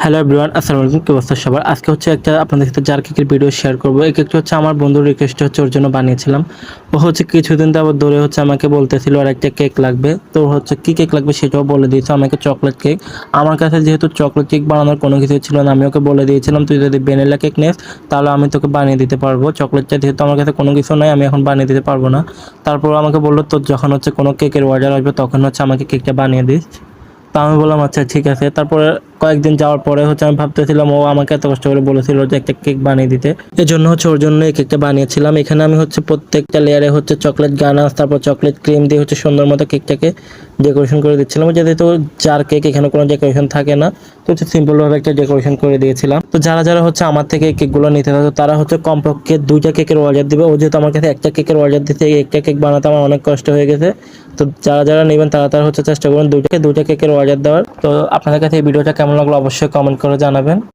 Hello everyone, আসসালামু আলাইকুম। কি অবস্থা সবার? আজকে হচ্ছে একটা আপনাদের সাথে জার কেকের ভিডিও শেয়ার করবো। এই কেকটা হচ্ছে আমার বন্ধুর রিকোয়েস্ট হচ্ছে ওর জন্য বানিয়েছিলাম। ও হচ্ছে কিছুদিন যাবত ধরে হচ্ছে আমাকে বলতেছিল আর একটা কেক লাগবে। তো হচ্ছে কি কেক লাগবে সেটাও বলে দিয়েছে আমাকে, চকলেট কেক। আমার কাছে যেহেতু চকলেট কেক বানানোর কোনো কিছু ছিল না, আমি ওকে বলে দিয়েছিলাম তুই যদি ভ্যানিলা কেক নিস তাহলে আমি তোকে বানিয়ে দিতে পারবো। চকলেটটা যেহেতু আমার কাছে কোনো কিছু নাই, আমি এখন বানিয়ে দিতে পারবো না। তারপর আমাকে বললো তোর যখন হচ্ছে কোনো কেকের অর্ডার আসবে তখন হচ্ছে আমাকে কেকটা বানিয়ে দিস। তা আমি বললাম আচ্ছা ঠিক আছে। তারপরে কয়েকদিন যাওয়ার পরে হচ্ছে আমি ভাবতেছিলাম ও আমাকে এত কষ্ট করে বলেছিল যে একটা কেক বানিয়ে দিতে, এই জন্য হচ্ছে ওর জন্য এই কেকটা বানিয়েছিলাম। এখানে আমি হচ্ছে প্রত্যেকটা লেয়ারে হচ্ছে চকলেট গানাশ, তারপর চকলেট ক্রিম দিয়ে হচ্ছে সুন্দর মতো কেকটাকে ডেকোরেশন করে দিচ্ছিলাম। যেহেতু জার কেক এখানে কোনো ডেকোরেশন থাকে না, তো হচ্ছে সিম্পল ভাবে একটা ডেকোরেশন করে দিয়েছিলাম। তো যারা যারা হচ্ছে আমার থেকে এই কেকগুলো নিতে থাকতো তারা হচ্ছে কমপক্ষে 2টা কেকের অর্ডার দিবে। ও যেহেতু আমার কাছে একটা কেকের অর্ডার দিতে, এই একটা কেক বানাতে আমার অনেক কষ্ট হয়ে গেছে। তো যারা যারা নেবেন তারা তারা হচ্ছে চেষ্টা করুন দুইটা কেকের অর্ডার দেওয়ার। তো আপনাদের কাছে এই ভিডিওটা কেমন লাগলো অবশ্যই কমেন্ট করে জানাবেন।